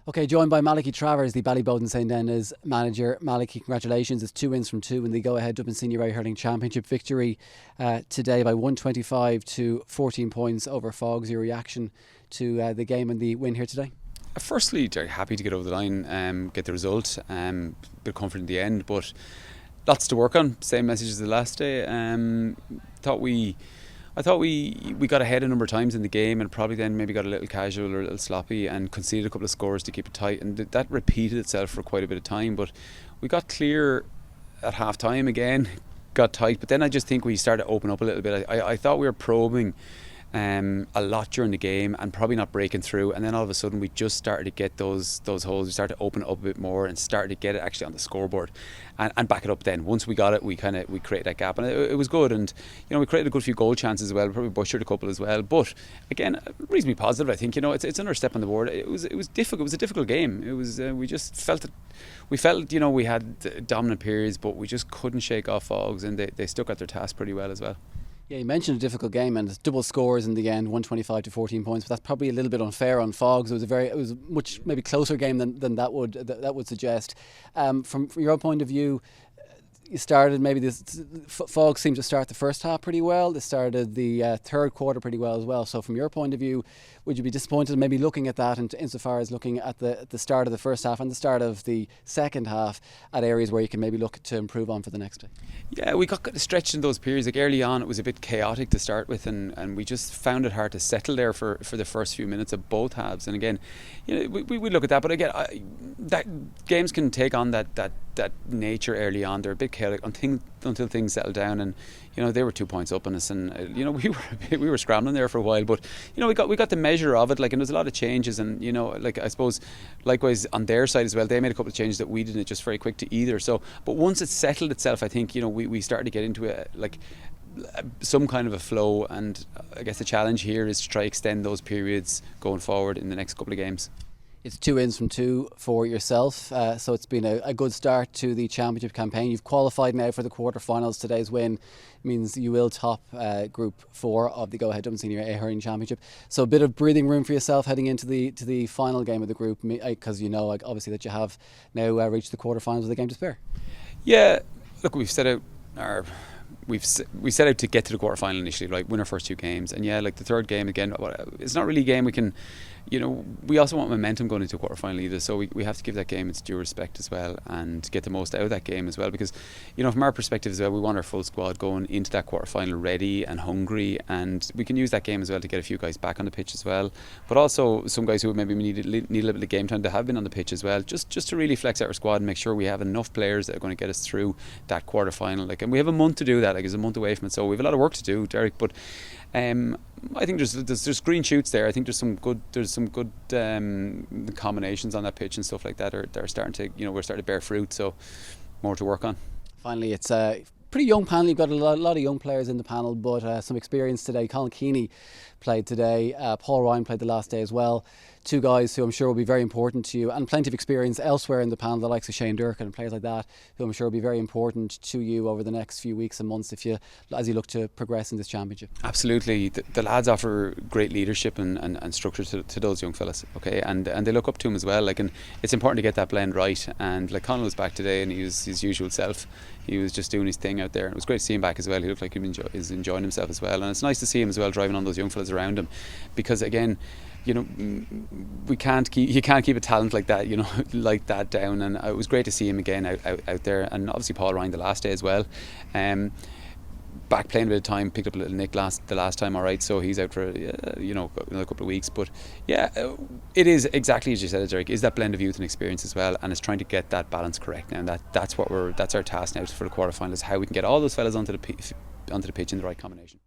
Okay, joined by Malachy Travers, the Ballyboden St Endas manager. Malachy, congratulations. It's 2 wins from 2 in the go-ahead Dublin Senior A Hurling Championship victory today by 125 to 14 points over Faughs. Your reaction to the game and the win here today? Firstly, very happy to get over the line, get the result, bit of comfort in the end, but lots to work on. Same message as the last day. I thought we got ahead a number of times in the game and probably then maybe got a little casual or a little sloppy and conceded a couple of scores to keep it tight, and that repeated itself for quite a bit of time. But we got clear at half time again, got tight, but then I just think we started to open up a little bit. I thought we were probing a lot during the game and probably not breaking through, and then all of a sudden we just started to get those holes. We started to open it up a bit more and started to get it actually on the scoreboard and back it up. Then once we got it, we created that gap, and it was good. And we created a good few goal chances as well. We probably butchered a couple as well, but again, reasonably positive. I think it's another step on the board. It was difficult. It was a difficult game. It was we just felt it. We felt we had dominant periods, but we just couldn't shake off Faughs, and they stuck at their task pretty well as well. Yeah, you mentioned a difficult game and it's double scores in the end, 125 to 14 points, but that's probably a little bit unfair on Faughs. It was a much maybe closer game than that would suggest. From your point of view, you started maybe Faughs seemed to start the first half pretty well. They started the third quarter pretty well as well. So from your point of view, would you be disappointed maybe looking at that, and insofar as looking at the start of the first half and the start of the second half at areas where you can maybe look to improve on for the next day? Yeah, we got stretched in those periods. Like early on, it was a bit chaotic to start with, and we just found it hard to settle there for the first few minutes of both halves. And again, we look at that, but again, that games can take on that nature early on. They're a bit chaotic until things settle down, and they were 2 points up on us, and we were scrambling there for a while. But we got the measure of it. Like, and there's a lot of changes, and I suppose likewise on their side as well, they made a couple of changes that we didn't just very quick to either. So, but once it settled itself, I think we started to get into some kind of a flow, and I guess the challenge here is to try extend those periods going forward in the next couple of games. It's 2 wins from 2 for yourself, so it's been a good start to the championship campaign. You've qualified now for the quarterfinals. Today's win means you will top Group 4 of the Go-Ahead Dublin Senior A Hurling Championship. So a bit of breathing room for yourself heading into the final game of the group, because obviously that you have now reached the quarterfinals with a game to spare. Yeah, look, we set out to get to the quarterfinal initially, right? Win our first 2 games, and the third game again, it's not really a game we can. We also want momentum going into a quarterfinal either, so we have to give that game its due respect as well and get the most out of that game as well, because from our perspective as well, we want our full squad going into that quarterfinal ready and hungry, and we can use that game as well to get a few guys back on the pitch as well, but also some guys who maybe need a little bit of game time to have been on the pitch as well, just to really flex out our squad and make sure we have enough players that are going to get us through that quarterfinal. And we have a month to do that. It's a month away from it, so we have a lot of work to do, Derek. But I think there's green shoots there. I think there's some good combinations on that pitch and stuff like that are starting to we're starting to bear fruit. So more to work on. Finally, it's a pretty young panel. You've got a lot of young players in the panel, but some experience today. Colin Keeney played today. Paul Ryan played the last day as well. 2 guys who I'm sure will be very important to you, and plenty of experience elsewhere in the panel, the likes of Shane Durkin and players like that, who I'm sure will be very important to you over the next few weeks and months as you look to progress in this championship. Absolutely, the lads offer great leadership and structure to those young fellas. Okay, and they look up to him as well. And it's important to get that blend right. And Conal was back today, and he was his usual self. He was just doing his thing out there. It was great to see him back as well. He looked like he was enjoying himself as well, and it's nice to see him as well driving on those young fellas around him, because again, you can't keep a talent like that, like that down. And it was great to see him again out there, and obviously Paul Ryan the last day as well. Back playing a bit of time, picked up a little nick the last time, all right, so he's out for another couple of weeks. But it is exactly as you said, Derek, is that blend of youth and experience as well, and it's trying to get that balance correct now, and that's our task now for the quarterfinals, how we can get all those fellas onto the pitch in the right combination.